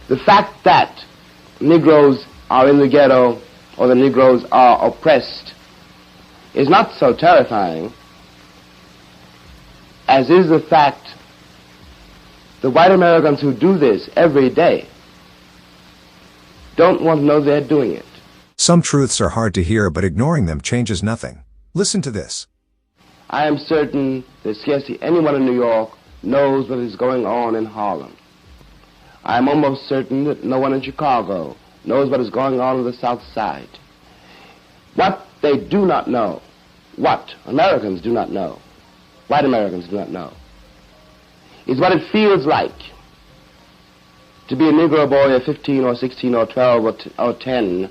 The fact that Negroes are in the ghetto or the Negroes are oppressed is not so terrifying as is the fact the white Americans who do this every day don't want to know they're doing it. Some truths are hard to hear, but ignoring them changes nothing. Listen to this. I am certain that scarcely anyone in New York knows what is going on in Harlem. I am almost certain that no one in Chicago knows what is going on the South Side. What they do not know, what Americans do not know, white Americans do not know, is what it feels like to be a Negro boy of 15 or 16 or 12 or 10,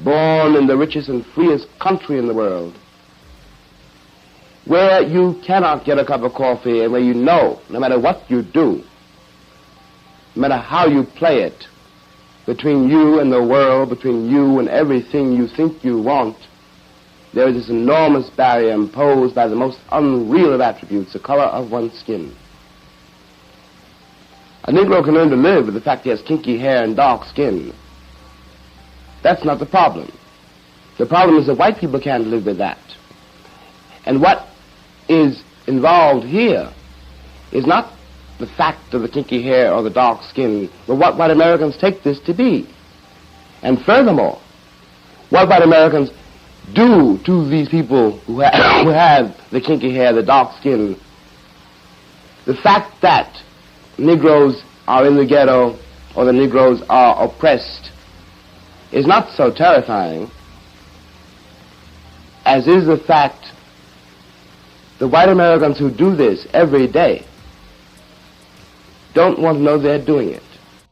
born in the richest and freest country in the world, where you cannot get a cup of coffee and where you know, no matter what you do, no matter how you play it, between you and the world, between you and everything you think you want, there is this enormous barrier imposed by the most unreal of attributes, the color of one's skin. A Negro can learn to live with the fact he has kinky hair and dark skin. That's not the problem. The problem is that white people can't live with that. And what is involved here is not the fact of the kinky hair or the dark skin, but what white Americans take this to be. And furthermore, what white Americans do to these people who have the kinky hair, the dark skin. The fact that Negroes are in the ghetto or the Negroes are oppressed is not so terrifying as is the fact the white Americans who do this every day don't want to know they're doing it.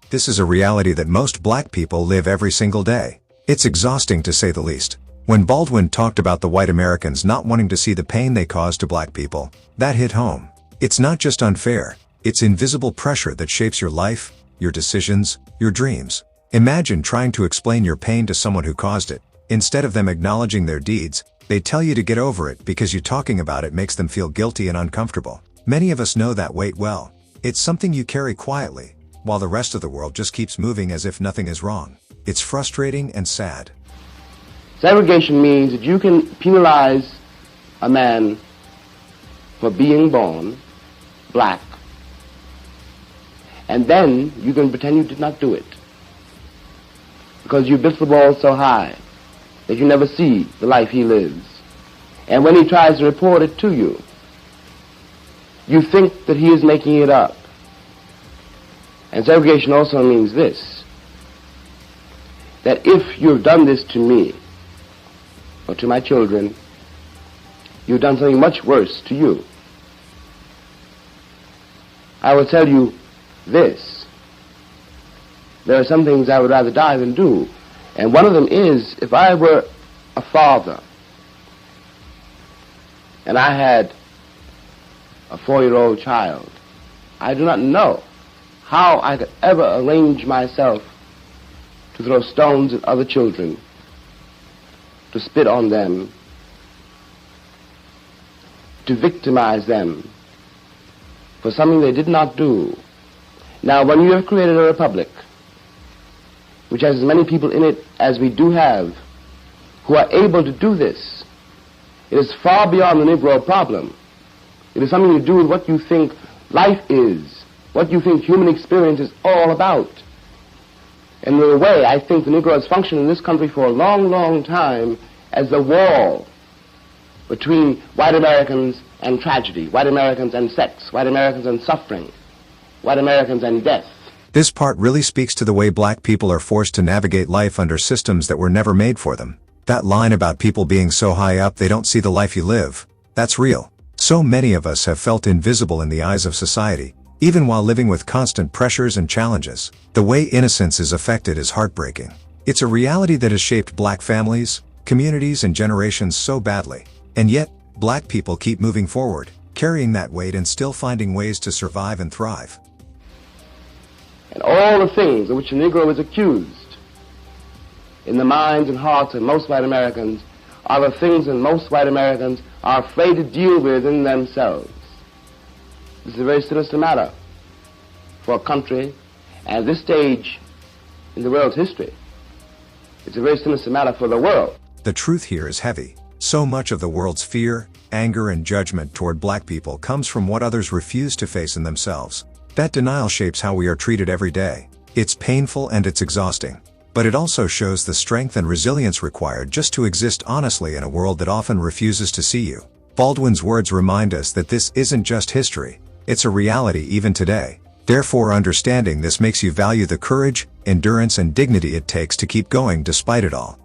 This is a reality that most black people live every single day. It's exhausting to say the least. When Baldwin talked about the white Americans not wanting to see the pain they cause to black people, that hit home. It's not just unfair, it's invisible pressure that shapes your life, your decisions, your dreams. Imagine trying to explain your pain to someone who caused it. Instead of them acknowledging their deeds, they tell you to get over it because you talking about it makes them feel guilty and uncomfortable. Many of us know that weight well. It's something you carry quietly, while the rest of the world just keeps moving as if nothing is wrong. It's frustrating and sad. Segregation means that you can penalize a man for being born black, and then you can pretend you did not do it because you built the wall so high that you never see the life he lives. And when he tries to report it to you, you think that he is making it up. And segregation also means this, that if you've done this to me or to my children, you've done something much worse to you. I will tell you this. There are some things I would rather die than do. And one of them is, if I were a father and I had a 4-year-old child, I do not know how I could ever arrange myself to throw stones at other children, to spit on them, to victimize them for something they did not do. Now, when you have created a republic which has as many people in it as we do have who are able to do this, it is far beyond the Negro problem. It is something to do with what you think life is, what you think human experience is all about. And in a way, I think the Negro has functioned in this country for a long, long time as the wall between white Americans and tragedy, white Americans and sex, white Americans and suffering, white Americans and death. This part really speaks to the way black people are forced to navigate life under systems that were never made for them. That line about people being so high up they don't see the life you live, that's real. So many of us have felt invisible in the eyes of society, even while living with constant pressures and challenges. The way innocence is affected is heartbreaking. It's a reality that has shaped black families, communities, and generations so badly. And yet, black people keep moving forward, carrying that weight and still finding ways to survive and thrive. And all the things of which the Negro is accused in the minds and hearts of most white Americans are the things that most white Americans are afraid to deal with in themselves. This is a very sinister matter for a country At this stage in the world's history, it's a very sinister matter for the world. The truth here is heavy. So much of the world's fear, anger, and judgment toward black people comes from what others refuse to face in themselves. That denial shapes how we are treated every day. It's painful and it's exhausting. But it also shows the strength and resilience required just to exist honestly in a world that often refuses to see you. Baldwin's words remind us that this isn't just history, it's a reality even today. Therefore, understanding this makes you value the courage, endurance, and dignity it takes to keep going despite it all.